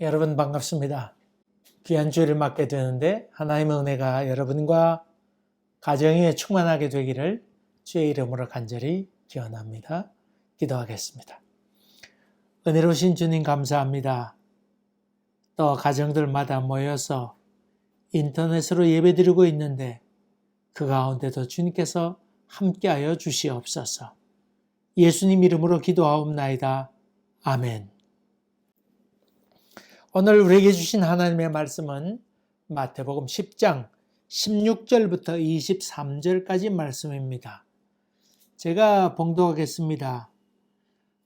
여러분 반갑습니다. 귀한 주일을 맞게 되는데 하나님의 은혜가 여러분과 가정에 충만하게 되기를 주의 이름으로 간절히 기원합니다. 기도하겠습니다. 은혜로우신 주님 감사합니다. 또 가정들마다 모여서 인터넷으로 예배드리고 있는데 그 가운데도 주님께서 함께하여 주시옵소서. 예수님 이름으로 기도하옵나이다. 아멘. 오늘 우리에게 주신 하나님의 말씀은 마태복음 10장 16절부터 23절까지 말씀입니다. 제가 봉독하겠습니다.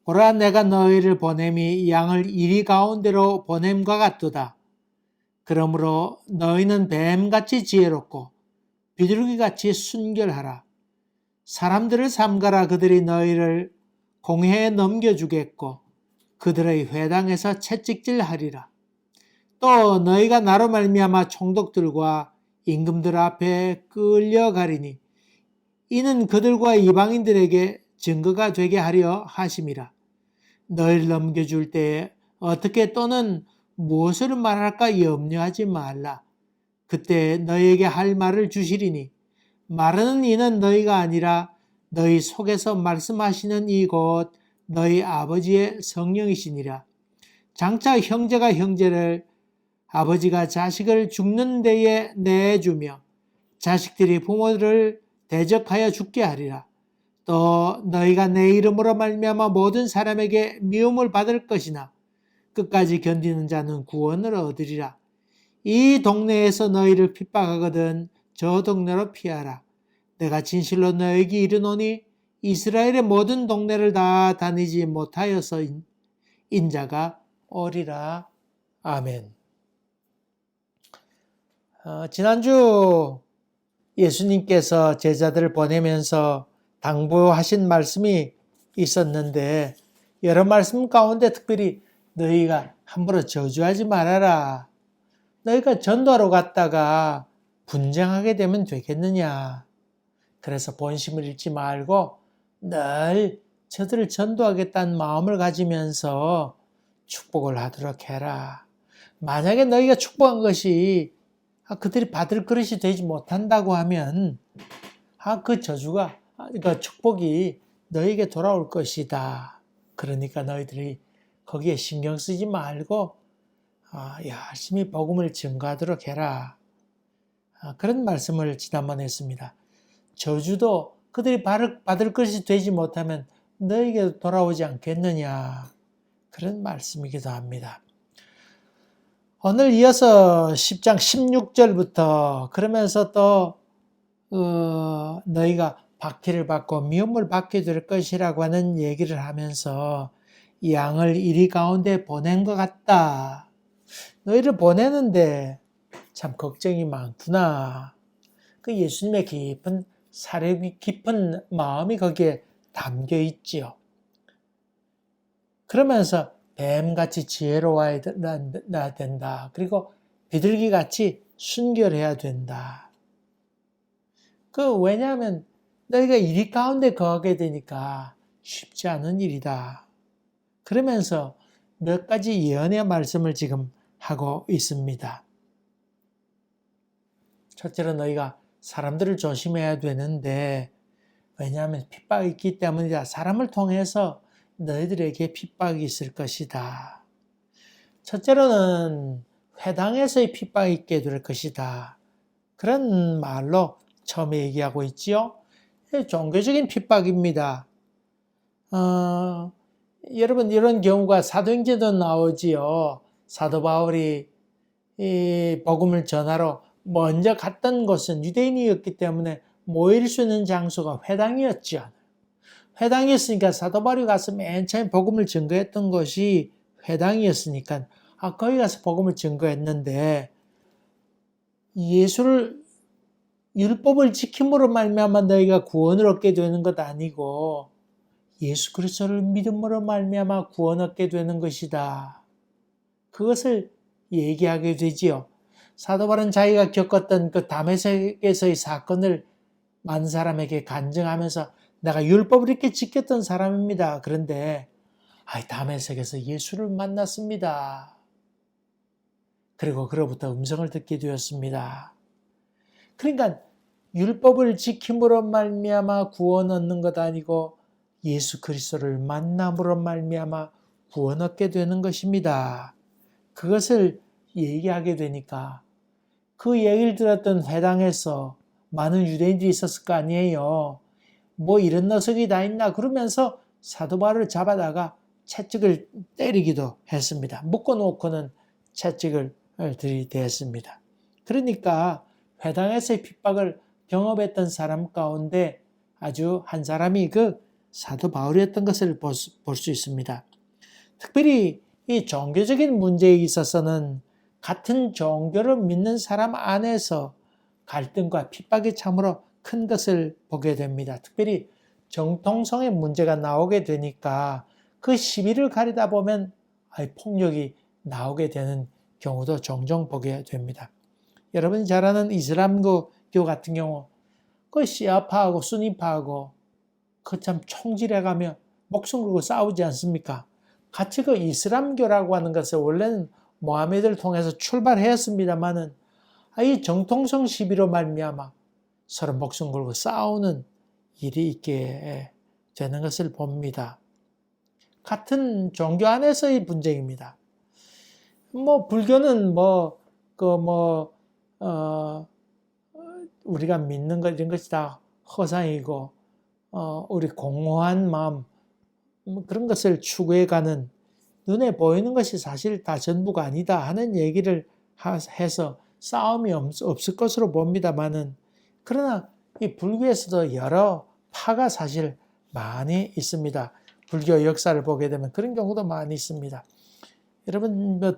보라, 내가 너희를 보냄이 양을 이리 가운데로 보냄과 같도다. 그러므로 너희는 뱀같이 지혜롭고 비둘기같이 순결하라. 사람들을 삼가라. 그들이 너희를 공회에 넘겨주겠고 그들의 회당에서 채찍질하리라. 또 너희가 나로 말미암아 총독들과 임금들 앞에 끌려가리니 이는 그들과 이방인들에게 증거가 되게 하려 하심이라. 너희를 넘겨줄 때에 어떻게 또는 무엇을 말할까 염려하지 말라. 그때 너희에게 할 말을 주시리니 말하는 이는 너희가 아니라 너희 속에서 말씀하시는 이 곧 너희 아버지의 성령이시니라. 장차 형제가 형제를 아버지가 자식을 죽는 데에 내주며 자식들이 부모를 대적하여 죽게 하리라. 또 너희가 내 이름으로 말미암아 모든 사람에게 미움을 받을 것이나 끝까지 견디는 자는 구원을 얻으리라. 이 동네에서 너희를 핍박하거든 저 동네로 피하라. 내가 진실로 너희에게 이르노니 이스라엘의 모든 동네를 다 다니지 못하여서 인자가 오리라. 아멘. 지난주 예수님께서 제자들을 보내면서 당부하신 말씀이 있었는데 여러 말씀 가운데 특별히 너희가 함부로 저주하지 말아라. 너희가 전도하러 갔다가 분쟁하게 되면 되겠느냐. 그래서 본심을 잃지 말고 늘 저들을 전도하겠다는 마음을 가지면서 축복을 하도록 해라. 만약에 너희가 축복한 것이 그들이 받을 그릇이 되지 못한다고 하면 그 저주가, 그 축복이 너에게 돌아올 것이다. 그러니까 너희들이 거기에 신경 쓰지 말고 열심히 복음을 증거하도록 해라. 그런 말씀을 지난번에 했습니다. 저주도 그들이 받을 것이 되지 못하면 너에게 돌아오지 않겠느냐. 그런 말씀이기도 합니다. 오늘 이어서 10장 16절부터 그러면서 또 너희가 박해를 받고 미움을 받게 될 것이라고 하는 얘기를 하면서 양을 이리 가운데 보낸 것 같다. 너희를 보내는데 참 걱정이 많구나. 그 예수님의 깊은 사려 깊은 마음이 거기에 담겨 있지요. 그러면서 뱀같이 지혜로워야 된다. 그리고 비둘기같이 순결해야 된다. 왜냐하면 너희가 이리 가운데 거하게 되니까 쉽지 않은 일이다. 그러면서 몇 가지 예언의 말씀을 지금 하고 있습니다. 첫째로 너희가 사람들을 조심해야 되는데 왜냐하면 핍박이 있기 때문이다. 사람을 통해서 너희들에게 핍박이 있을 것이다. 첫째로는 회당에서의 핍박이 있게 될 것이다. 그런 말로 처음에 얘기하고 있지요. 종교적인 핍박입니다. 여러분 이런 경우가 사도행전도 나오지요. 사도 바울이 이 복음을 전하러 먼저 갔던 곳은 유대인이었기 때문에 모일 수 있는 장소가 회당이었죠. 회당이었으니까 사도 바울이 가서 맨 처음에 복음을 증거했던 것이 회당이었으니까 거기 가서 복음을 증거했는데 율법을 지킴으로 말미암아 너희가 구원을 얻게 되는 것 아니고 예수 그리스도를 믿음으로 말미암아 구원 얻게 되는 것이다. 그것을 얘기하게 되지요. 사도 바울은 자기가 겪었던 그 다메섹에서의 사건을 많은 사람에게 간증하면서 내가 율법을 이렇게 지켰던 사람입니다. 그런데 다메섹에서 예수를 만났습니다. 그리고 그로부터 음성을 듣게 되었습니다. 그러니까 율법을 지킴으로 말미암아 구원 얻는 것 아니고 예수 그리스도를 만남으로 말미암아 구원 얻게 되는 것입니다. 그것을 얘기하게 되니까 그 얘기를 들었던 회당에서 많은 유대인들이 있었을 거 아니에요. 뭐 이런 녀석이 다 있나 그러면서 사도 바울을 잡아다가 채찍을 때리기도 했습니다. 묶어놓고는 채찍을 들이댔습니다. 그러니까 회당에서의 핍박을 경험했던 사람 가운데 아주 한 사람이 그 사도 바울이었던 것을 볼 수 있습니다. 특별히 이 종교적인 문제에 있어서는 같은 종교를 믿는 사람 안에서 갈등과 핍박이 참으로 큰 것을 보게 됩니다. 특별히 정통성의 문제가 나오게 되니까 그 시비를 가리다 보면 폭력이 나오게 되는 경우도 종종 보게 됩니다. 여러분이 잘 아는 이슬람교 같은 경우 그 시아파하고 수니파하고 그 참 총질해가며 목숨 걸고 싸우지 않습니까? 같이 그 이슬람교라고 하는 것은 원래는 모하메드를 통해서 출발했습니다만은 이 정통성 시비로 말미암아 서로 목숨 걸고 싸우는 일이 있게 되는 것을 봅니다. 같은 종교 안에서의 분쟁입니다. 뭐 불교는 우리가 믿는 것 이런 것이 다 허상이고 우리 공허한 마음 그런 것을 추구해가는 눈에 보이는 것이 사실 다 전부가 아니다 하는 얘기를 해서 싸움이 없을 것으로 봅니다만은 그러나 이 불교에서도 여러 파가 사실 많이 있습니다. 불교 역사를 보게 되면 그런 경우도 많이 있습니다. 여러분 뭐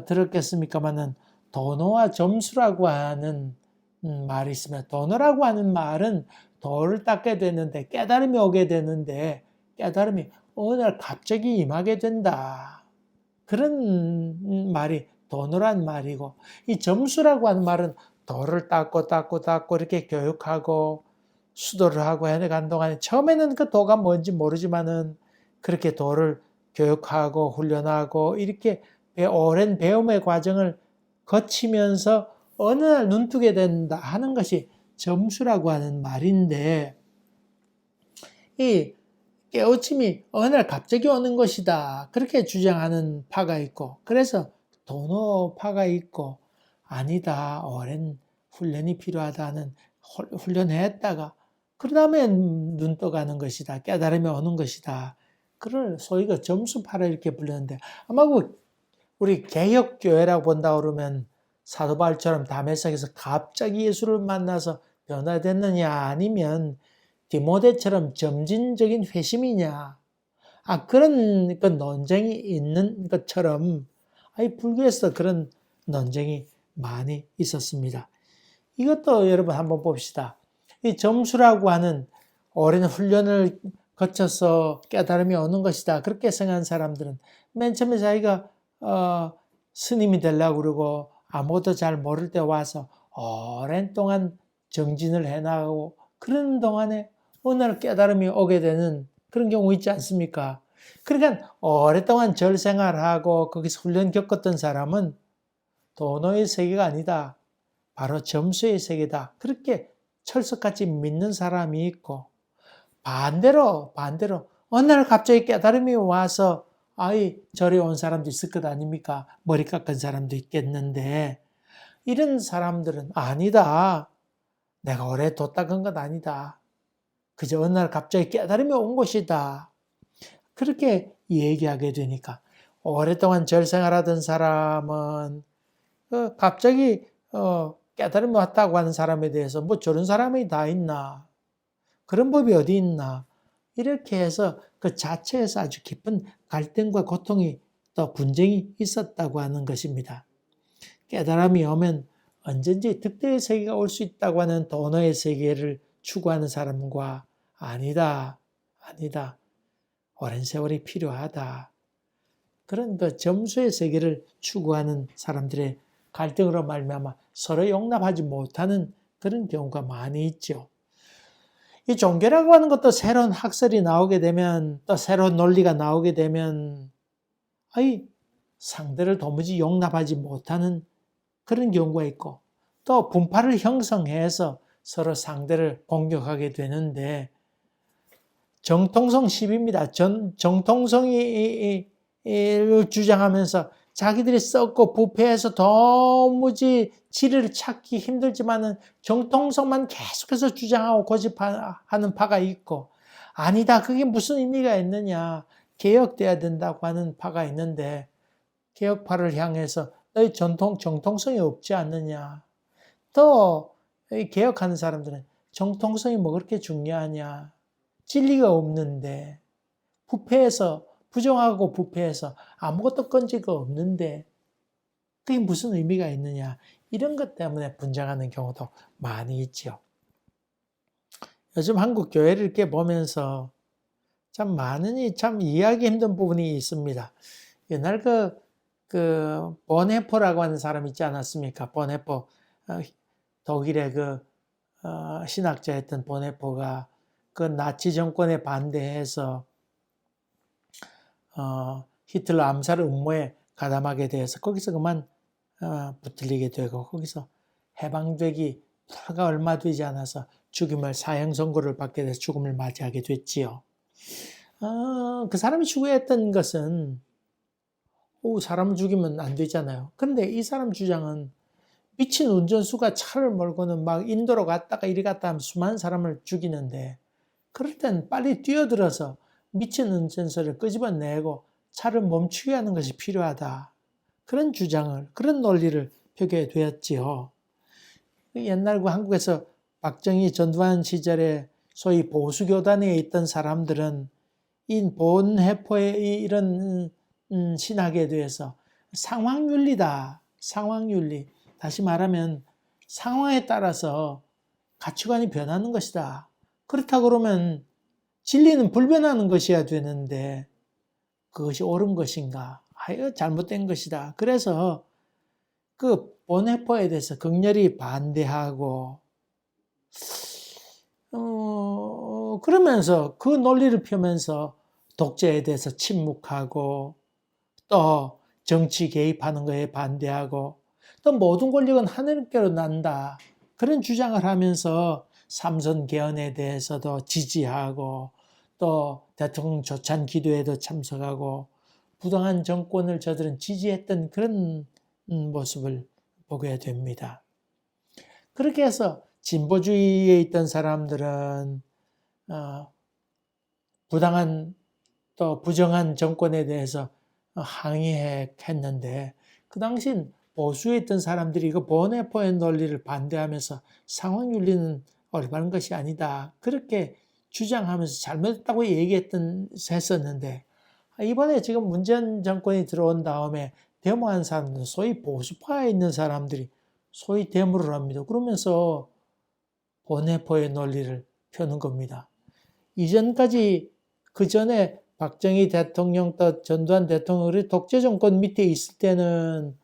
들었겠습니까마는 도노와 점수라고 하는 말이 있으면 도노라고 하는 말은 도를 닦게 되는데 깨달음이 오게 되는데 깨달음이 어느 날 갑자기 임하게 된다. 그런 말이 도노란 말이고 이 점수라고 하는 말은 도를 닦고 이렇게 교육하고 수도를 하고 해내간 동안에 처음에는 그 도가 뭔지 모르지만은 그렇게 도를 교육하고 훈련하고 이렇게 오랜 배움의 과정을 거치면서 어느 날 눈뜨게 된다 하는 것이 점수라고 하는 말인데 이 깨우침이 어느 날 갑자기 오는 것이다. 그렇게 주장하는 파가 있고 그래서 도노파가 있고 아니다. 오랜 훈련이 필요하다는 훈련했다가 그 다음에 눈 떠가는 것이다. 깨달음이 오는 것이다. 그걸 소위 그 점수파를 이렇게 불렀는데 아마 우리 개혁교회라고 본다 그러면 사도 바울처럼 다메섹에서 갑자기 예수를 만나서 변화됐느냐 아니면 디모데처럼 점진적인 회심이냐 그런 그 논쟁이 있는 것처럼 불교에서 그런 논쟁이 많이 있었습니다. 이것도 여러분 한번 봅시다. 이 점수라고 하는 오랜 훈련을 거쳐서 깨달음이 오는 것이다. 그렇게 생각한 사람들은 맨 처음에 자기가 스님이 되려고 그러고 아무것도 잘 모를 때 와서 오랜 동안 정진을 해나가고 그런 동안에 어느 날 깨달음이 오게 되는 그런 경우 있지 않습니까? 그러니까 오랫동안 절 생활하고 거기서 훈련 겪었던 사람은 도노의 세계가 아니다. 바로 점수의 세계다. 그렇게 철석같이 믿는 사람이 있고 반대로 어느 날 갑자기 깨달음이 와서 절에 온 사람도 있을 것 아닙니까? 머리 깎은 사람도 있겠는데 이런 사람들은 아니다. 내가 오래 도 닦은 것 아니다. 그저 어느 날 갑자기 깨달음이 온 것이다. 그렇게 얘기하게 되니까 오랫동안 절 생활하던 사람은 갑자기 깨달음이 왔다고 하는 사람에 대해서 뭐 저런 사람이 다 있나? 그런 법이 어디 있나? 이렇게 해서 그 자체에서 아주 깊은 갈등과 고통이 또 분쟁이 있었다고 하는 것입니다. 깨달음이 오면 언제든지 득대의 세계가 올 수 있다고 하는 도노의 세계를 추구하는 사람과 아니다. 오랜 세월이 필요하다. 그런 그 점수의 세계를 추구하는 사람들의 갈등으로 말미암아 서로 용납하지 못하는 그런 경우가 많이 있죠. 이 종교라고 하는 것도 새로운 학설이 나오게 되면 또 새로운 논리가 나오게 되면 상대를 도무지 용납하지 못하는 그런 경우가 있고, 또 분파를 형성해서 서로 상대를 공격하게 되는데, 정통성 시비입니다. 정통성을 주장하면서 자기들이 썩고 부패해서 도무지 진리를 찾기 힘들지만은 정통성만 계속해서 주장하고 고집하는 파가 있고, 아니다, 그게 무슨 의미가 있느냐, 개혁돼야 된다고 하는 파가 있는데, 개혁파를 향해서 너희 정통성이 없지 않느냐. 또 개혁하는 사람들은 정통성이 뭐 그렇게 중요하냐. 진리가 없는데, 부정하고 부패해서 아무것도 건지가 없는데 그게 무슨 의미가 있느냐. 이런 것 때문에 분쟁하는 경우도 많이 있죠. 요즘 한국 교회를 이렇게 보면서 참 참 이해하기 힘든 부분이 있습니다. 옛날 보네포라고 하는 사람 있지 않았습니까? 보네포, 독일의 신학자였던 보네포가 그 나치 정권에 반대해서 히틀러 암살 음모에 가담하게 되어서 거기서 그만 붙들리게 되고, 거기서 해방되기 불과 얼마 되지 않아서 사형 선고를 받게 돼서 죽음을 맞이하게 됐지요. 그 사람이 추구했던 것은 사람을 죽이면 안 되잖아요. 그런데 이 사람 주장은 미친 운전수가 차를 몰고는 막 인도로 갔다가 이리 갔다 하면 수많은 사람을 죽이는데, 그럴 땐 빨리 뛰어들어서 미친 운전수를 끄집어내고 차를 멈추게 하는 것이 필요하다. 그런 주장을, 그런 논리를 펴게 되었지요. 옛날 한국에서 박정희 전두환 시절에 소위 보수교단에 있던 사람들은 이 본해포의 이런 신학에 대해서 상황윤리다. 상황윤리. 다시 말하면 상황에 따라서 가치관이 변하는 것이다. 그렇다 그러면 진리는 불변하는 것이어야 되는데 그것이 옳은 것인가? 잘못된 것이다. 그래서 그 본해포에 대해서 극렬히 반대하고 그러면서 그 논리를 펴면서 독재에 대해서 침묵하고, 또 정치 개입하는 것에 반대하고, 또 모든 권력은 하늘께로 난다. 그런 주장을 하면서 삼선 개헌에 대해서도 지지하고, 또 대통령 조찬 기도에도 참석하고, 부당한 정권을 저들은 지지했던 그런 모습을 보게 됩니다. 그렇게 해서 진보주의에 있던 사람들은 부당한 또 부정한 정권에 대해서 항의했는데, 그 당시엔 보수에 있던 사람들이 그 보네포의 논리를 반대하면서 상황윤리는 올바른 것이 아니다, 그렇게 주장하면서 잘못했다고 했었는데, 이번에 지금 문재인 정권이 들어온 다음에 데모한 사람들, 소위 보수파에 있는 사람들이 소위 데모를 합니다. 그러면서 보네포의 논리를 펴는 겁니다. 이전까지, 그 전에 박정희 대통령 또 전두환 대통령이 독재 정권 밑에 있을 때는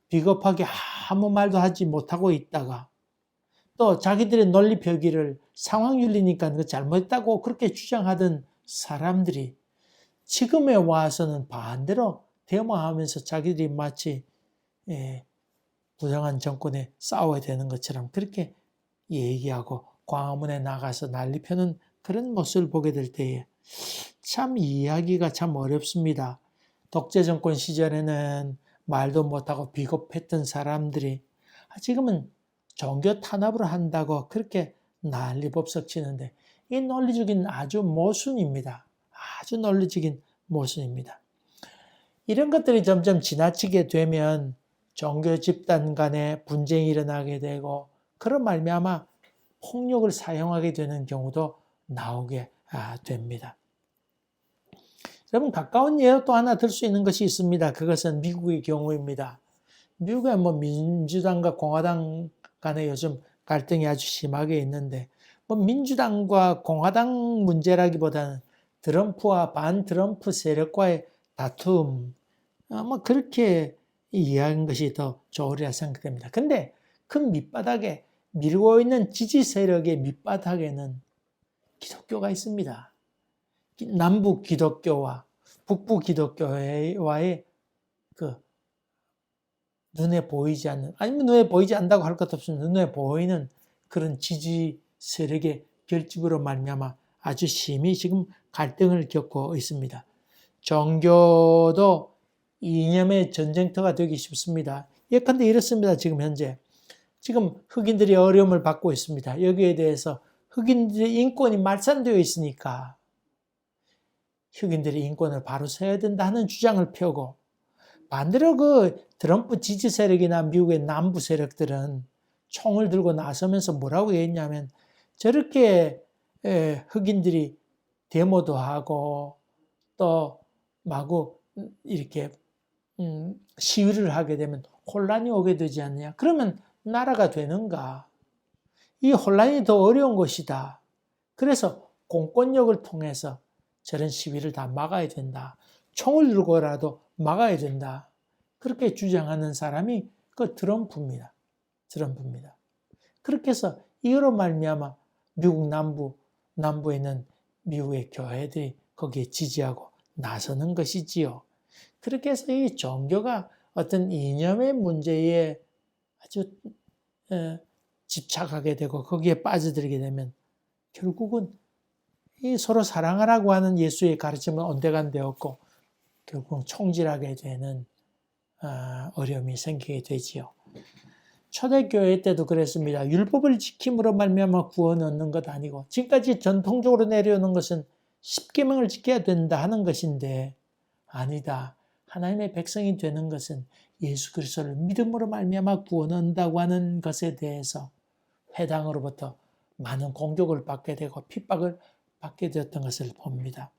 비겁하게 아무 말도 하지 못하고 있다가, 또 자기들의 논리 펴기를 상황윤리니까 그거 잘못했다고 그렇게 주장하던 사람들이 지금에 와서는 반대로 데모하면서 자기들이 마치 부정한 정권에 싸워야 되는 것처럼 그렇게 얘기하고 광화문에 나가서 난리 펴는 그런 모습을 보게 될 때에 참 이해하기가 참 어렵습니다. 독재 정권 시절에는 말도 못하고 비겁했던 사람들이 지금은 종교 탄압을 한다고 그렇게 난리법석 치는데, 이 논리적인 아주 모순입니다. 아주 논리적인 모순입니다. 이런 것들이 점점 지나치게 되면 종교 집단 간에 분쟁이 일어나게 되고, 그런 말미암아 폭력을 사용하게 되는 경우도 나오게 됩니다. 여러분, 가까운 예로 또 하나 들 수 있는 것이 있습니다. 그것은 미국의 경우입니다. 미국에 민주당과 공화당 간에 요즘 갈등이 아주 심하게 있는데, 민주당과 공화당 문제라기보다는 트럼프와 반트럼프 세력과의 다툼, 그렇게 이해하는 것이 더 좋으리라 생각됩니다. 근데 그 밑바닥에 밀고 있는 지지 세력의 밑바닥에는 기독교가 있습니다. 남북 기독교와 북부 기독교와의 그 눈에 보이지 않는, 아니면 눈에 보이지 않는다고 할 것도 없습니다. 눈에 보이는 그런 지지 세력의 결집으로 말미암아 아주 심히 지금 갈등을 겪고 있습니다. 종교도 이념의 전쟁터가 되기 쉽습니다. 예컨대 이렇습니다. 지금 현재 지금 흑인들이 어려움을 받고 있습니다. 여기에 대해서 흑인들의 인권이 말살되어 있으니까 흑인들의 인권을 바로 세워야 된다 하는 주장을 펴고, 반대로 그 트럼프 지지 세력이나 미국의 남부 세력들은 총을 들고 나서면서 뭐라고 했냐면, 저렇게 흑인들이 데모도 하고 또 마구 이렇게 시위를 하게 되면 혼란이 오게 되지 않느냐. 그러면 나라가 되는가? 이 혼란이 더 어려운 것이다. 그래서 공권력을 통해서 저런 시위를 다 막아야 된다. 총을 들고라도 막아야 된다. 그렇게 주장하는 사람이 그 트럼프입니다. 그렇게 해서 이거로 말미암아 미국 남부에 있는 미국의 교회들이 거기에 지지하고 나서는 것이지요. 그렇게 해서 이 종교가 어떤 이념의 문제에 아주 집착하게 되고 거기에 빠져들게 되면 결국은 이 서로 사랑하라고 하는 예수의 가르침은 온데간데 없고 결국 총질하게 되는 어려움이 생기게 되지요. 초대교회 때도 그랬습니다. 율법을 지킴으로 말미암아 구원 얻는 것 아니고, 지금까지 전통적으로 내려오는 것은 십계명을 지켜야 된다 하는 것인데, 아니다. 하나님의 백성이 되는 것은 예수 그리스도를 믿음으로 말미암아 구원 얻는다고 하는 것에 대해서 회당으로부터 많은 공격을 받게 되고 핍박을 받게 되었던 것을 봅니다.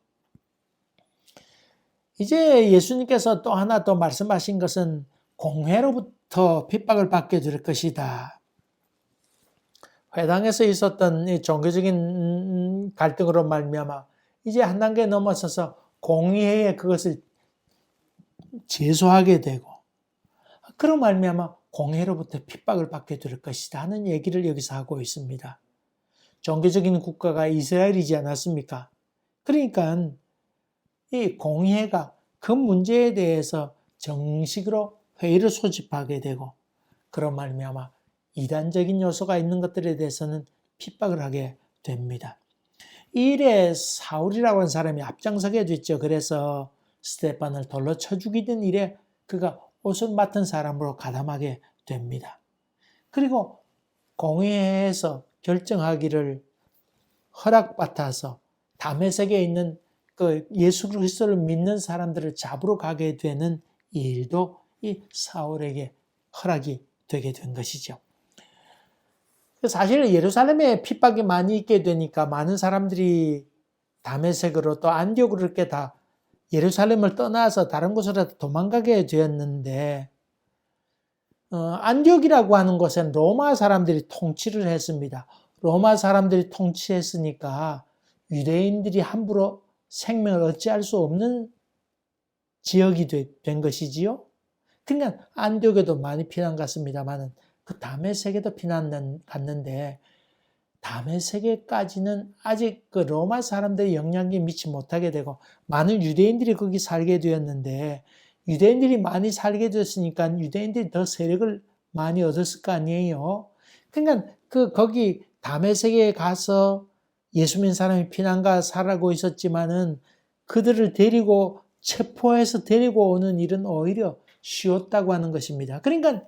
이제 예수님께서 또 하나 더 말씀하신 것은 공회로부터 핍박을 받게 될 것이다. 회당에서 있었던 이 종교적인 갈등으로 말미암아 이제 한 단계 넘어서서 공의회에 그것을 제소하게 되고, 그런 말미암아 공회로부터 핍박을 받게 될 것이다 하는 얘기를 여기서 하고 있습니다. 종교적인 국가가 이스라엘이지 않았습니까? 그러니까 이 공회가 그 문제에 대해서 정식으로 회의를 소집하게 되고, 그런 말미암아 이단적인 요소가 있는 것들에 대해서는 핍박을 하게 됩니다. 이 일에 사울이라고 하는 사람이 앞장서게 됐죠. 그래서 스데반을 돌로 쳐 죽이던 일에 그가 옷을 맡은 사람으로 가담하게 됩니다. 그리고 공회에서 결정하기를 허락받아서 다메섹에 있는 그 예수 그리스도를 믿는 사람들을 잡으러 가게 되는 이 일도 이 사울에게 허락이 되게 된 것이죠. 사실 예루살렘에 핍박이 많이 있게 되니까 많은 사람들이 다메섹으로 또 안디옥으로 이렇게 다 예루살렘을 떠나서 다른 곳으로 도망가게 되었는데, 안디옥이라고 하는 곳은 로마 사람들이 통치를 했습니다. 로마 사람들이 통치했으니까 유대인들이 함부로 생명을 어찌할 수 없는 지역이 된 것이지요. 그러니까 안디옥에도 많이 피난 갔습니다만은 그 다메섹에도 피난 갔는데, 다메섹에까지는 아직 그 로마 사람들의 영향이 미치 못하게 되고 많은 유대인들이 거기 살게 되었는데, 유대인들이 많이 살게 되었으니까 유대인들이 더 세력을 많이 얻었을 거 아니에요. 그러니까 거기 다메섹에 가서 예수 믿는 사람이 피난가 살고 있었지만은 그들을 데리고 체포해서 데리고 오는 일은 오히려 쉬웠다고 하는 것입니다. 그러니까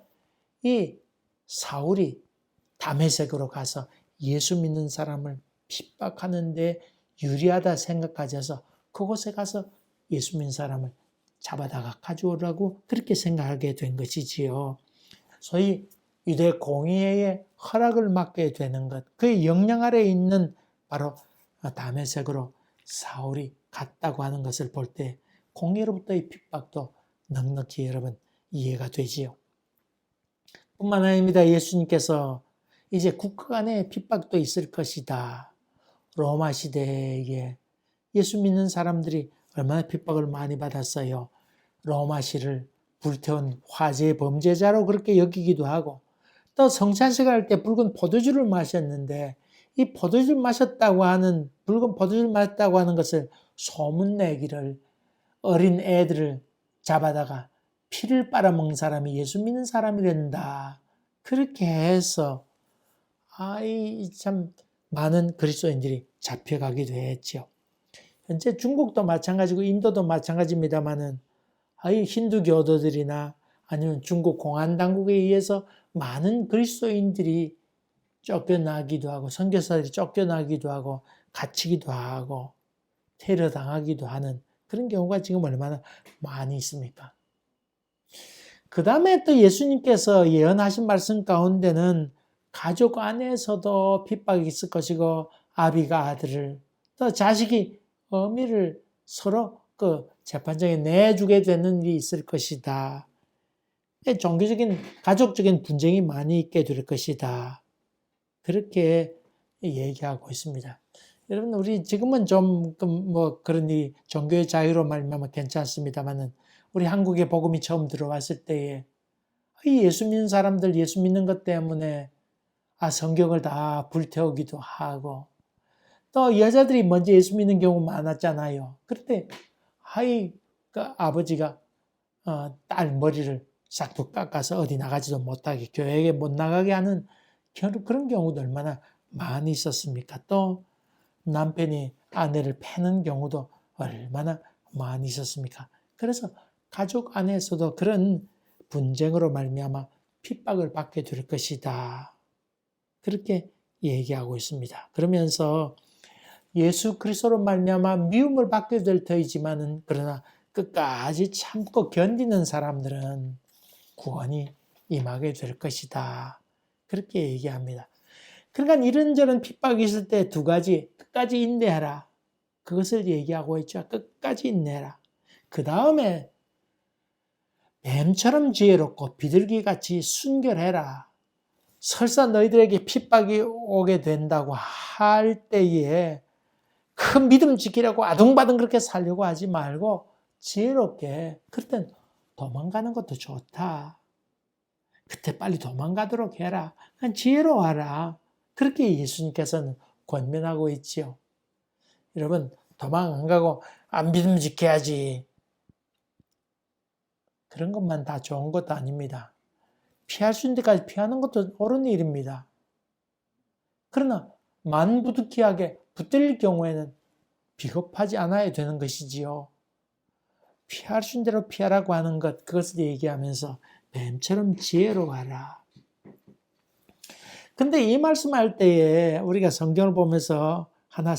이 사울이 다메섹으로 가서 예수 믿는 사람을 핍박하는데 유리하다 생각하셔서 그곳에 가서 예수 믿는 사람을 잡아다가 가져오라고 그렇게 생각하게 된 것이지요. 소위 유대 공의회의 허락을 받게 되는 것, 그의 영향 아래에 있는 바로 다메섹으로 사울이 갔다고 하는 것을 볼 때 공의로부터의 핍박도 넉넉히 여러분 이해가 되지요. 뿐만 아닙니다. 예수님께서 이제 국가 간의 핍박도 있을 것이다. 로마 시대에 예수 믿는 사람들이 얼마나 핍박을 많이 받았어요. 로마시를 불태운 화재 범죄자로 그렇게 여기기도 하고, 또 성찬식을 할 때 붉은 포도주를 마셨는데 이 포도주를 마셨다고 하는, 붉은 포도주를 마셨다고 하는 것을 소문내기를 어린 애들을 잡아다가 피를 빨아먹는 사람이 예수 믿는 사람이 된다. 그렇게 해서 참 많은 그리스도인들이 잡혀가기도 했죠. 현재 중국도 마찬가지고 인도도 마찬가지입니다만은 힌두 교도들이나 아니면 중국 공안 당국에 의해서 많은 그리스도인들이 쫓겨나기도 하고 선교사들이 쫓겨나기도 하고 갇히기도 하고 테러 당하기도 하는 그런 경우가 지금 얼마나 많이 있습니까? 그 다음에 또 예수님께서 예언하신 말씀 가운데는 가족 안에서도 핍박이 있을 것이고 아비가 아들을 또 자식이 어미를 서로 그 재판장에 내주게 되는 일이 있을 것이다. 종교적인 가족적인 분쟁이 많이 있게 될 것이다. 그렇게 얘기하고 있습니다. 여러분 우리 지금은 좀 뭐 그런 이 종교의 자유로 말미암아 괜찮습니다만은 우리 한국에 복음이 처음 들어왔을 때에 예수 믿는 사람들 예수 믿는 것 때문에 성경을 다 불태우기도 하고 또 여자들이 먼저 예수 믿는 경우 많았잖아요. 그런데 그 아버지가 딸 머리를 싹둑 깎아서 어디 나가지도 못하게 교회에 못 나가게 하는 그런 경우도 얼마나 많이 있었습니까? 또 남편이 아내를 패는 경우도 얼마나 많이 있었습니까? 그래서 가족 안에서도 그런 분쟁으로 말미암아 핍박을 받게 될 것이다. 그렇게 얘기하고 있습니다. 그러면서 예수 그리스도로 말미암아 미움을 받게 될 터이지만은 그러나 끝까지 참고 견디는 사람들은 구원이 임하게 될 것이다. 그렇게 얘기합니다. 그러니까 이런저런 핍박이 있을 때 두 가지, 끝까지 인내하라. 그것을 얘기하고 있죠. 끝까지 인내하라. 그 다음에 뱀처럼 지혜롭고 비둘기같이 순결해라. 설사 너희들에게 핍박이 오게 된다고 할 때에 큰 믿음 지키려고 아둥바둥 그렇게 살려고 하지 말고 지혜롭게 그럴 땐 도망가는 것도 좋다. 그때 빨리 도망가도록 해라. 그냥 지혜로워하라. 그렇게 예수님께서는 권면하고 있지요. 여러분 도망 안 가고 믿음 지켜야지. 그런 것만 다 좋은 것도 아닙니다. 피할 수 있는 데까지 피하는 것도 옳은 일입니다. 그러나 만부득이하게 붙들릴 경우에는 비겁하지 않아야 되는 것이지요. 피할 수 있는 대로 피하라고 하는 것, 그것을 얘기하면서 뱀처럼 지혜로워하라. 근데 이 말씀할 때에 우리가 성경을 보면서 하나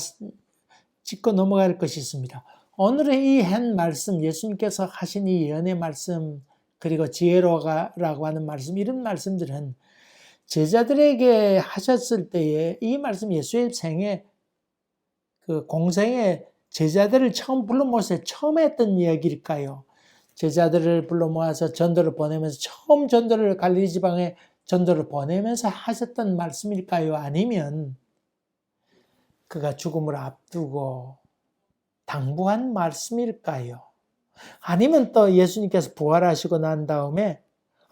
짚고 넘어갈 것이 있습니다. 오늘의 이 한 말씀, 예수님께서 하신 이 예언의 말씀, 그리고 지혜로워라고 하는 말씀, 이런 말씀들은 제자들에게 하셨을 때에 이 말씀 예수의 생애, 그 공생에 제자들을 처음 불러 모아서 처음 했던 이야기일까요? 제자들을 불러 모아서 전도를 보내면서 처음 전도를 갈릴리 지방에 전도를 보내면서 하셨던 말씀일까요? 아니면 그가 죽음을 앞두고 당부한 말씀일까요? 아니면 또 예수님께서 부활하시고 난 다음에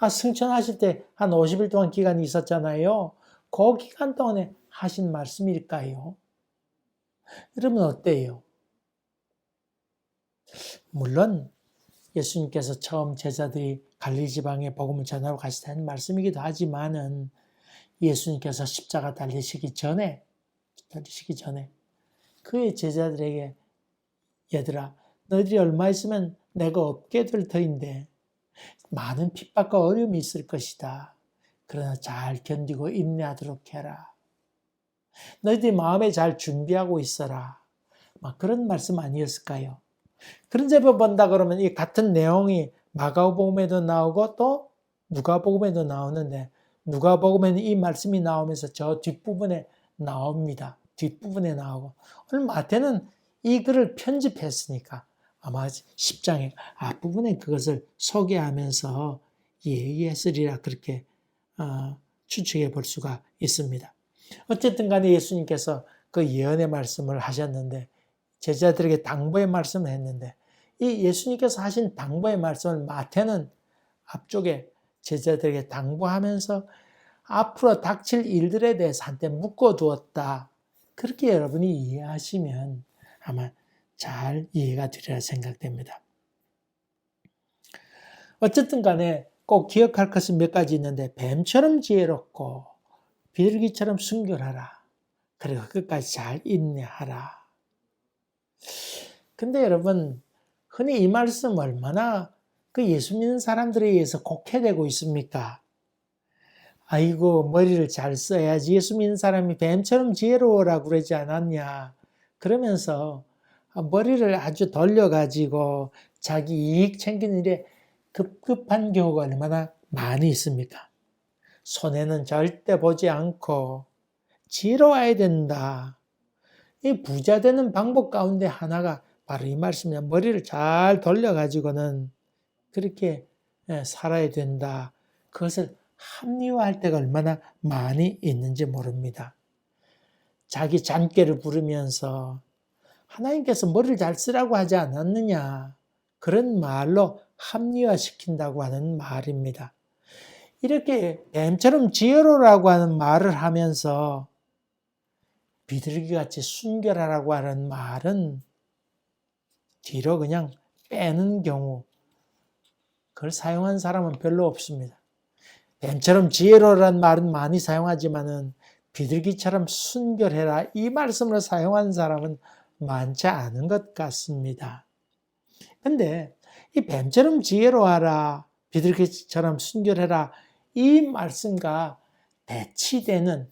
승천하실 때 한 50일 동안 기간이 있었잖아요. 그 기간 동안에 하신 말씀일까요? 여러분 어때요? 물론 예수님께서 처음 제자들이 갈릴리 지방에 복음을 전하러 가시다는 말씀이기도 하지만은 예수님께서 십자가 달리시기 전에 그의 제자들에게 얘들아 너희들이 얼마 있으면 내가 없게 될 터인데 많은 핍박과 어려움이 있을 것이다. 그러나 잘 견디고 인내하도록 해라. 너희들이 마음에 잘 준비하고 있어라. 막 그런 말씀 아니었을까요? 그런 점을 본다 그러면 이 같은 내용이 마가복음에도 나오고 또 누가복음에도 나오는데 누가복음에는 이 말씀이 나오면서 저 뒷부분에 나옵니다. 뒷부분에 나오고 오늘 마태는 이 글을 편집했으니까 아마 10장의 앞부분에 그것을 소개하면서 얘기했으리라 그렇게 추측해 볼 수가 있습니다. 어쨌든 간에 예수님께서 그 예언의 말씀을 하셨는데 제자들에게 당부의 말씀을 했는데 이 예수님께서 하신 당부의 말씀을 마태는 앞쪽에 제자들에게 당부하면서 앞으로 닥칠 일들에 대해서 한때 묶어두었다. 그렇게 여러분이 이해하시면 아마 잘 이해가 되리라 생각됩니다. 어쨌든 간에 꼭 기억할 것은 몇 가지 있는데 뱀처럼 지혜롭고 비둘기처럼 순결하라. 그리고 끝까지 잘 인내하라. 근데 여러분, 흔히 이 말씀 얼마나 그 예수 믿는 사람들에 의해서 곡해되고 있습니까? 아이고, 머리를 잘 써야지. 예수 믿는 사람이 뱀처럼 지혜로워라고 그러지 않았냐. 그러면서 머리를 아주 돌려가지고 자기 이익 챙기는 일에 급급한 경우가 얼마나 많이 있습니까? 손해는 절대 보지 않고 지혜로워야 된다. 이 부자 되는 방법 가운데 하나가 바로 이 말씀이야. 머리를 잘 돌려가지고는 그렇게 살아야 된다. 그것을 합리화할 때가 얼마나 많이 있는지 모릅니다. 자기 잔꾀를 부르면서 하나님께서 머리를 잘 쓰라고 하지 않았느냐. 그런 말로 합리화시킨다고 하는 말입니다. 이렇게 뱀처럼 지혜로라고 하는 말을 하면서 비둘기같이 순결하라고 하는 말은 뒤로 그냥 빼는 경우, 그걸 사용한 사람은 별로 없습니다. 뱀처럼 지혜로라는 말은 많이 사용하지만은 비둘기처럼 순결해라 이 말씀을 사용한 사람은 많지 않은 것 같습니다. 근데 이 뱀처럼 지혜로워하라, 비둘기처럼 순결해라 이 말씀과 대치되는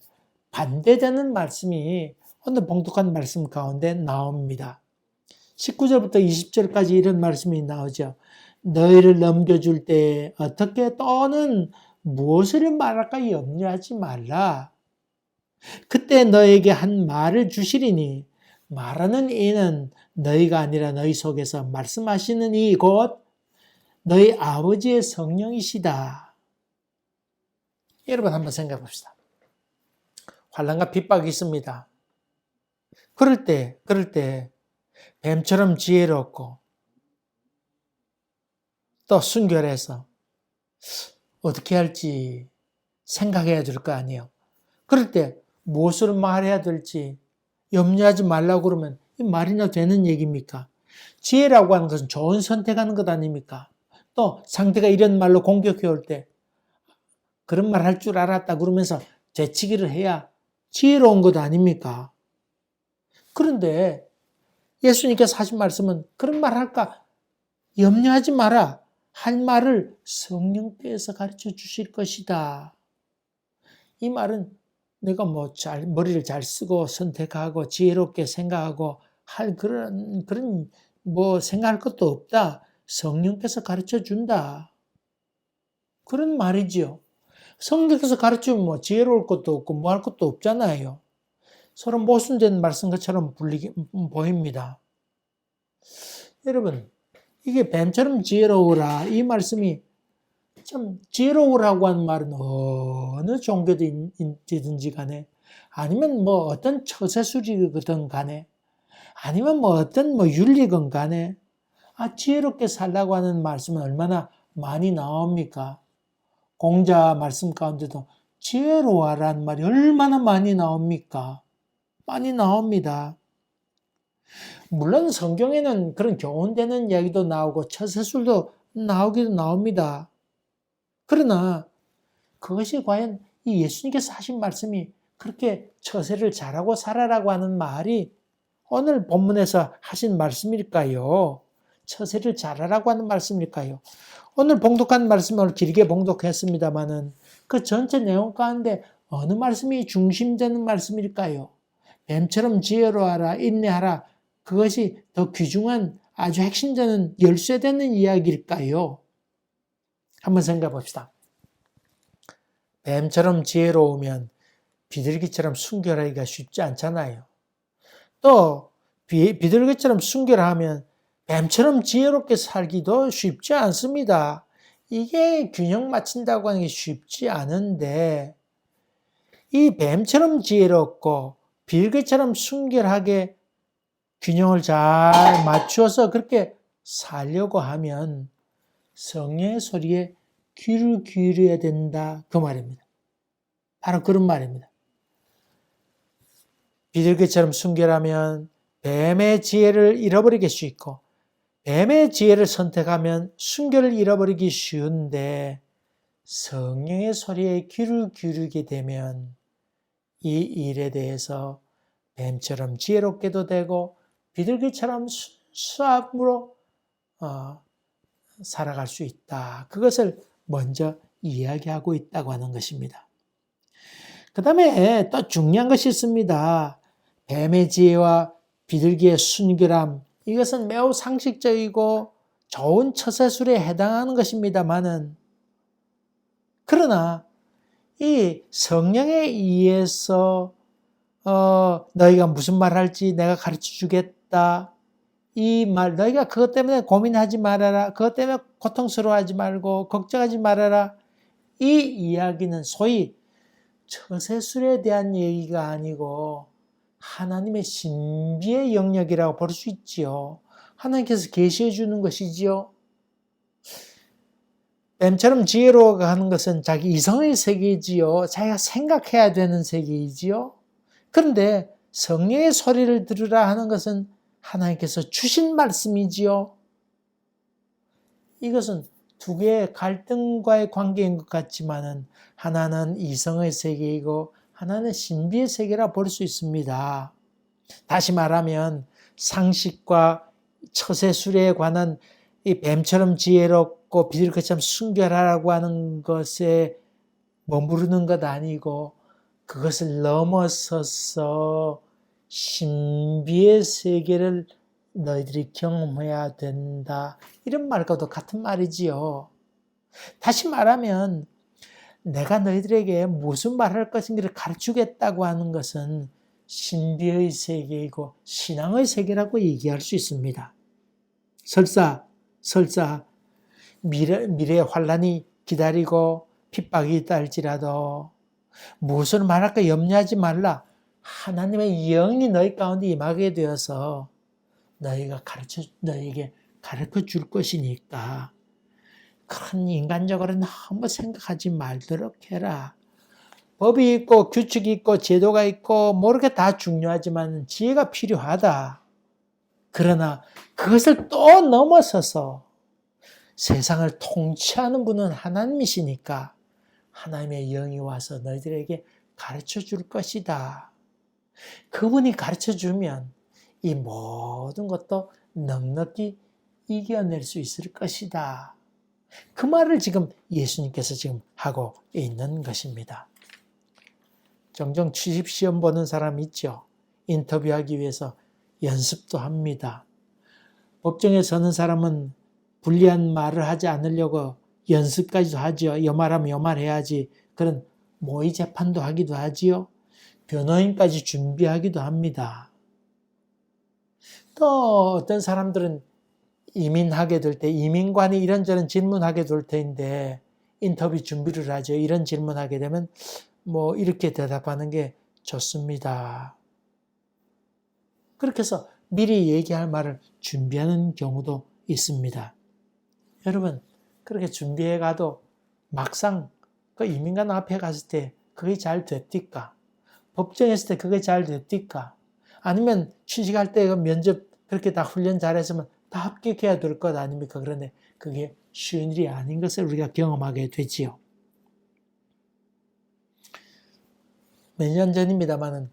반대되는 말씀이 오늘 봉독한 말씀 가운데 나옵니다. 19절부터 20절까지 이런 말씀이 나오죠. 너희를 넘겨줄 때 어떻게 또는 무엇을 말할까 염려하지 말라. 그때 너에게 한 말을 주시리니 말하는 이는 너희가 아니라 너희 속에서 말씀하시는 이 곧 너희 아버지의 성령이시다. 여러분 한번 생각해 봅시다. 환난과 핍박이 있습니다. 그럴 때 뱀처럼 지혜롭고 또 순결해서 어떻게 할지 생각해야 될 거 아니에요. 그럴 때 무엇을 말해야 될지 염려하지 말라고 그러면 이 말이나 되는 얘기입니까? 지혜라고 하는 것은 좋은 선택하는 것 아닙니까? 또 상대가 이런 말로 공격해 올 때 그런 말 할 줄 알았다 그러면서 되치기를 해야 지혜로운 것 아닙니까? 그런데 예수님께서 하신 말씀은 그런 말 할까? 염려하지 마라. 할 말을 성령께서 가르쳐 주실 것이다. 이 말은 내가 머리를 잘 쓰고 선택하고 지혜롭게 생각하고 할 그런 생각할 것도 없다. 성령께서 가르쳐 준다. 그런 말이지요. 성령께서 가르치면 지혜로울 것도 없고 뭐 할 것도 없잖아요. 서로 모순된 말씀 것처럼 보입니다. 여러분, 이게 뱀처럼 지혜로우라 이 말씀이 참 지혜로우라고 하는 말은 어느 종교든지 간에 아니면 어떤 처세술이든 간에 아니면 어떤 윤리건 간에 지혜롭게 살라고 하는 말씀은 얼마나 많이 나옵니까? 공자 말씀 가운데도 지혜로워라는 말이 얼마나 많이 나옵니까? 많이 나옵니다. 물론 성경에는 그런 교훈되는 이야기도 나오고 처세술도 나오기도 나옵니다. 그러나 그것이 과연 이 예수님께서 하신 말씀이 그렇게 처세를 잘하고 살아라고 하는 말이 오늘 본문에서 하신 말씀일까요? 처세를 잘하라고 하는 말씀일까요? 오늘 봉독한 말씀을 길게 봉독했습니다마는 그 전체 내용 가운데 어느 말씀이 중심되는 말씀일까요? 뱀처럼 지혜로워하라, 인내하라. 그것이 더 귀중한 아주 핵심되는 열쇠되는 이야기일까요? 한번 생각해 봅시다. 뱀처럼 지혜로우면 비둘기처럼 순결하기가 쉽지 않잖아요. 또 비둘기처럼 순결하면 뱀처럼 지혜롭게 살기도 쉽지 않습니다. 이게 균형 맞춘다고 하는 게 쉽지 않은데 이 뱀처럼 지혜롭고 비둘기처럼 순결하게 균형을 잘 맞추어서 그렇게 살려고 하면 성령의 소리에 귀를 기울여야 된다. 그 말입니다. 바로 그런 말입니다. 비둘기처럼 순결하면 뱀의 지혜를 잃어버리게 수 있고 뱀의 지혜를 선택하면 순결을 잃어버리기 쉬운데 성령의 소리에 귀를 기울이게 되면 이 일에 대해서 뱀처럼 지혜롭게도 되고 비둘기처럼 수압으로 살아갈 수 있다. 그것을 먼저 이야기하고 있다고 하는 것입니다. 그 다음에 또 중요한 것이 있습니다. 뱀의 지혜와 비둘기의 순결함, 이것은 매우 상식적이고 좋은 처세술에 해당하는 것입니다만은, 그러나 이 성령에 의해서 너희가 무슨 말 할지 내가 가르쳐 주겠다. 이 말, 너희가 그것 때문에 고민하지 말아라. 그것 때문에 고통스러워하지 말고 걱정하지 말아라. 이 이야기는 소위 처세술에 대한 얘기가 아니고 하나님의 신비의 영역이라고 볼 수 있지요. 하나님께서 계시해 주는 것이지요. 뱀처럼 지혜로워가는 것은 자기 이성의 세계이지요. 자기가 생각해야 되는 세계이지요. 그런데 성령의 소리를 들으라 하는 것은 하나님께서 주신 말씀이지요. 이것은 두 개의 갈등과의 관계인 것 같지만은 하나는 이성의 세계이고 하나는 신비의 세계라 볼 수 있습니다. 다시 말하면 상식과 처세술에 관한 이 뱀처럼 지혜롭고 비둘기처럼 순결하라고 하는 것에 머무르는 것 아니고 그것을 넘어서서 신비의 세계를 너희들이 경험해야 된다. 이런 말과도 같은 말이지요. 다시 말하면 내가 너희들에게 무슨 말할 것인지를 가르치겠다고 하는 것은 신비의 세계이고 신앙의 세계라고 얘기할 수 있습니다. 설사 미래의 환란이 기다리고 핍박이 있다 할지라도 무엇을 말할까 염려하지 말라. 하나님의 영이 너희 가운데 임하게 되어서 너희에게 가르쳐 줄 것이니까 그런 인간적으로 너무 생각하지 말도록 해라. 법이 있고 규칙이 있고 제도가 있고 모르게 다 중요하지만 지혜가 필요하다. 그러나 그것을 또 넘어서서 세상을 통치하는 분은 하나님이시니까 하나님의 영이 와서 너희들에게 가르쳐 줄 것이다. 그분이 가르쳐 주면 이 모든 것도 넉넉히 이겨낼 수 있을 것이다. 그 말을 지금 예수님께서 지금 하고 있는 것입니다. 종종 취직시험 보는 사람 있죠. 인터뷰하기 위해서 연습도 합니다. 법정에 서는 사람은 불리한 말을 하지 않으려고 연습까지도 하지요. 요 말하면 요 말 해야지. 그런 모의 재판도 하기도 하지요. 변호인까지 준비하기도 합니다. 또 어떤 사람들은 이민하게 될 때 이민관이 이런저런 질문하게 될 텐데 인터뷰 준비를 하죠. 이런 질문하게 되면 뭐 이렇게 대답하는 게 좋습니다. 그렇게 해서 미리 얘기할 말을 준비하는 경우도 있습니다. 여러분, 그렇게 준비해 가도 막상 그 이민관 앞에 갔을 때 그게 잘 됐디까? 법정했을 때 그게 잘 됐디까? 아니면 취직할 때 그 면접 그렇게 다 훈련 잘했으면 다 합격해야 될 것 아닙니까? 그런데 그게 쉬운 일이 아닌 것을 우리가 경험하게 되지요. 몇 년 전입니다만은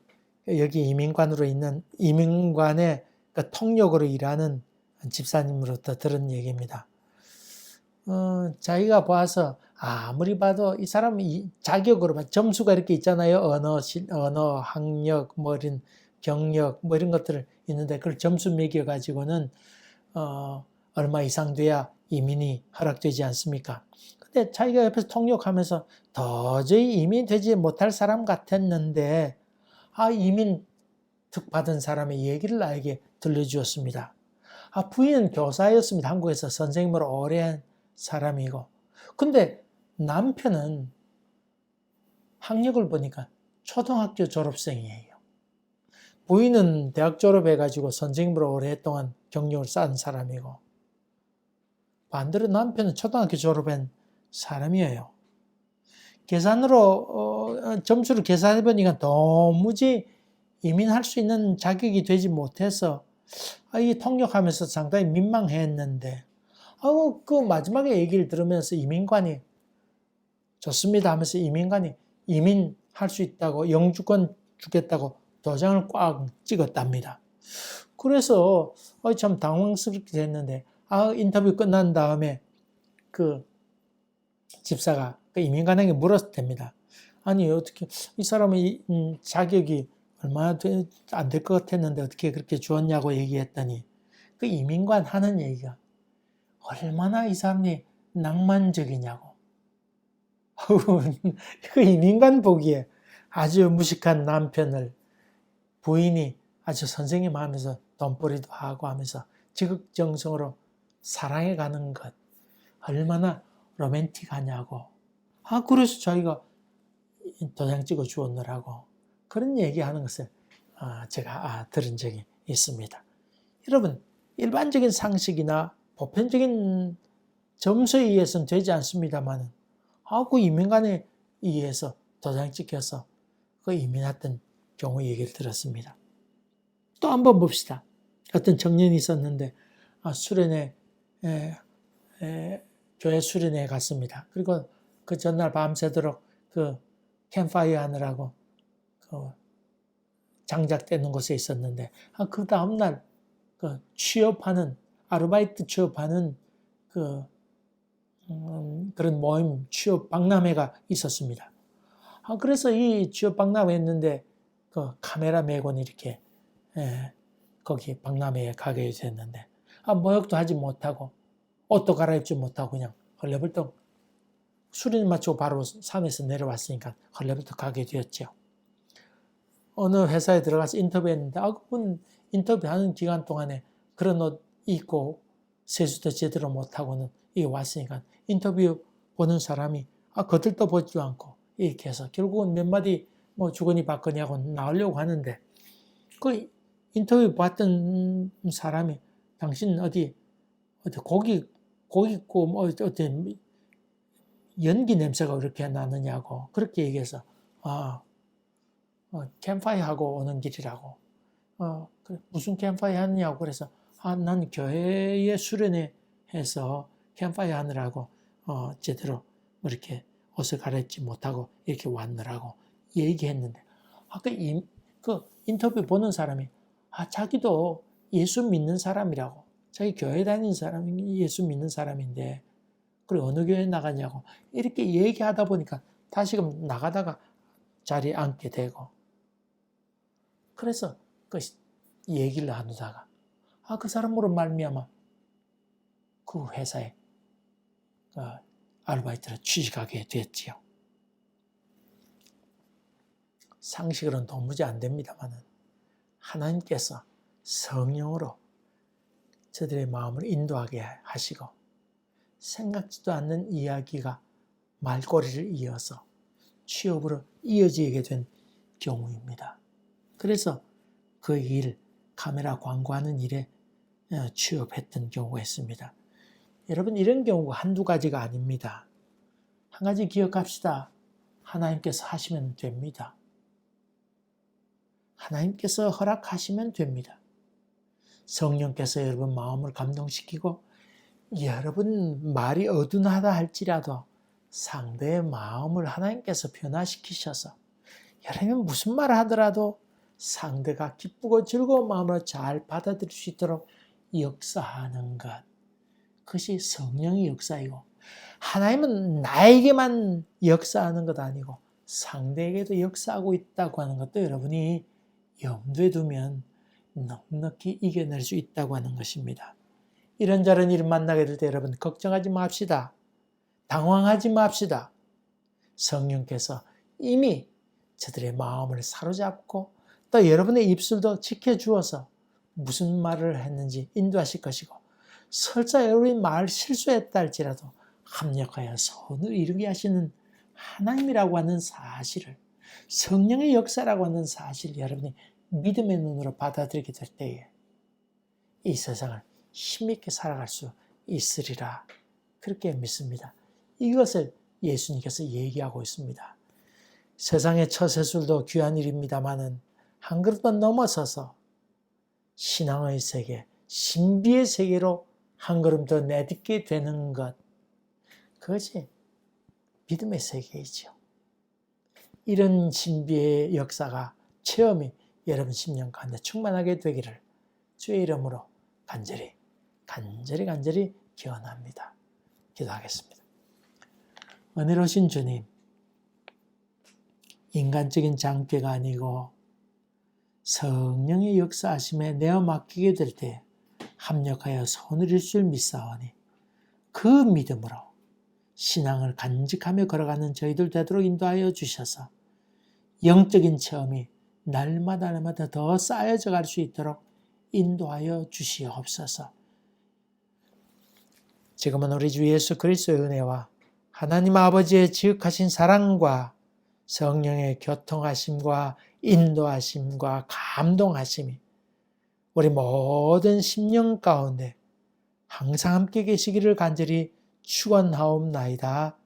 여기 이민관으로 있는 이민관의 그 통역으로 일하는 집사님으로부터 들은 얘기입니다. 자기가 봐서 아무리 봐도 이 사람이 자격으로 점수가 이렇게 있잖아요. 언어, 학력, 뭐 이런 경력, 뭐 이런 것들을 있는데 그걸 점수 매겨 가지고는 얼마 이상 돼야 이민이 허락되지 않습니까? 근데 자기가 옆에서 통역하면서 도저히 이민 되지 못할 사람 같았는데 이민 특 받은 사람의 얘기를 나에게 들려주었습니다. 부인은 교사였습니다. 한국에서 선생님으로 오래 한 사람이고. 근데 남편은 학력을 보니까 초등학교 졸업생이에요. 부인은 대학 졸업해가지고 선생님으로 오랫동안 경력을 쌓은 사람이고 반대로 남편은 초등학교 졸업한 사람이에요. 계산으로 점수를 계산해보니까 도무지 이민할 수 있는 자격이 되지 못해서 이 통역하면서 상당히 민망했는데, 그 마지막에 얘기를 들으면서 이민관이 좋습니다 하면서 이민관이 이민할 수 있다고, 영주권 주겠다고 도장을 꽉 찍었답니다. 그래서 참 당황스럽게 됐는데, 인터뷰 끝난 다음에 그 집사가 그 이민관에게 물었답니다. 아니, 어떻게 이 사람의 자격이 얼마나 안 될 것 같았는데 어떻게 그렇게 주었냐고 얘기했더니, 그 이민관 하는 얘기가 얼마나 이 사람이 낭만적이냐고. 그 이민관 보기에 아주 무식한 남편을 부인이 아주 선생님 하면서 돈벌이도 하고 하면서 지극정성으로 사랑해가는 것 얼마나 로맨틱하냐고. 그래서 자기가 도장 찍어 주었느라고 그런 얘기하는 것을 제가 들은 적이 있습니다. 여러분, 일반적인 상식이나 보편적인 점수에 의해서는 되지 않습니다만, 그 이민관에 의해서 도장 찍혀서 그 이민했던 경우 얘기를 들었습니다. 또 한번 봅시다. 어떤 청년이 있었는데 수련회, 교회 수련회에 갔습니다. 그리고 그 전날 밤새도록 그 캠파이어 하느라고 그 장작되는 곳에 있었는데, 그 다음날 그 취업하는, 아르바이트 취업하는 그런 모임, 취업 박람회가 있었습니다. 그래서 이 취업 박람회 했는데 그 카메라 메고는 이렇게 거기 박람회에 가게 됐는데, 모욕도 하지 못하고 옷도 갈아입지 못하고 그냥 헐레벌떡 수련 마치고 바로 산에서 내려왔으니까 헐레벌떡 가게 되었죠. 어느 회사에 들어가서 인터뷰했는데, 그분 인터뷰하는 기간 동안에 그런 옷 입고 세수도 제대로 못하고는 왔으니까 인터뷰 보는 사람이 거들떠 보지도 않고 이렇게 해서 결국은 몇 마디 주거니 받거니 하고 나오려고 하는데, 그 인터뷰 봤던 사람이 당신 어디 고기 굽고 어떤 연기 냄새가 그렇게 나느냐고 그렇게 얘기해서 캠파이어 하고 오는 길이라고. 무슨 캠파이어 하느냐고. 그래서 난 교회에 수련회해서 캠파이어 하느라고 제대로 이렇게 옷을 갈아입지 못하고 이렇게 왔느라고 얘기했는데, 그 인터뷰 보는 사람이 자기도 예수 믿는 사람이라고, 자기 교회 다니는 사람이 예수 믿는 사람인데 그래 어느 교회 나가냐고 이렇게 얘기하다 보니까 다시금 나가다가 자리에 앉게 되고, 그래서 그 얘기를 나누다가 그 사람으로 말미암아 그 회사에 아르바이트로 취직하게 됐지요. 상식으로는 도무지 안 됩니다만 하나님께서 성령으로 저들의 마음을 인도하게 하시고 생각지도 않는 이야기가 말꼬리를 이어서 취업으로 이어지게 된 경우입니다. 그래서 그 일, 카메라 광고하는 일에 취업했던 경우가 있습니다. 여러분, 이런 경우가 한두 가지가 아닙니다. 한 가지 기억합시다. 하나님께서 하시면 됩니다. 하나님께서 허락하시면 됩니다. 성령께서 여러분 마음을 감동시키고 여러분 말이 어둔하다 할지라도 상대의 마음을 하나님께서 변화시키셔서 여러분 무슨 말을 하더라도 상대가 기쁘고 즐거운 마음으로 잘 받아들일 수 있도록 역사하는 것, 그것이 성령의 역사이고, 하나님은 나에게만 역사하는 것 아니고 상대에게도 역사하고 있다고 하는 것도 여러분이 염두에 두면 넉넉히 이겨낼 수 있다고 하는 것입니다. 이런저런 일 만나게 될 때 여러분 걱정하지 맙시다. 당황하지 맙시다. 성령께서 이미 저들의 마음을 사로잡고 또 여러분의 입술도 지켜주어서 무슨 말을 했는지 인도하실 것이고, 설사 여러분이 말 실수했다 할지라도 합력하여 선을 이루게 하시는 하나님이라고 하는 사실을, 성령의 역사라고 하는 사실을 여러분이 믿음의 눈으로 받아들이게 될 때에 이 세상을 힘있게 살아갈 수 있으리라, 그렇게 믿습니다. 이것을 예수님께서 얘기하고 있습니다. 세상의 처세술도 귀한 일입니다마는 한 그릇만 넘어서서 신앙의 세계, 신비의 세계로 한 걸음 더 내딛게 되는 것, 그것이 믿음의 세계이죠. 이런 신비의 역사가, 체험이 여러분 심령 가운데 충만하게 되기를 주의 이름으로 간절히 기원합니다. 기도하겠습니다. 은혜로우신 주님, 인간적인 장비가 아니고 성령의 역사하심에 내어 맡기게 될 때 합력하여 손을 이룰 줄 믿사오니 그 믿음으로 신앙을 간직하며 걸어가는 저희들 되도록 인도하여 주셔서 영적인 체험이 날마다 더 쌓여져 갈 수 있도록 인도하여 주시옵소서. 지금은 우리 주 예수 그리스도의 은혜와 하나님 아버지의 지극하신 사랑과 성령의 교통하심과 인도하심과 감동하심이 우리 모든 심령 가운데 항상 함께 계시기를 간절히 축원하옵나이다.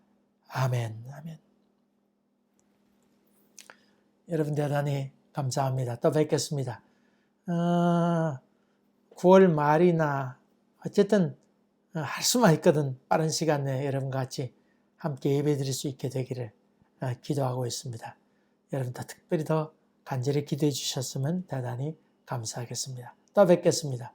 아멘. 아멘. 여러분 대단히 감사합니다. 또 뵙겠습니다. 9월 말이나 어쨌든 할 수만 있거든 빠른 시간 내에 여러분과 같이 함께 예배드릴 수 있게 되기를 기도하고 있습니다. 여러분 더 특별히 더 간절히 기도해 주셨으면 대단히 감사하겠습니다. 또 뵙겠습니다.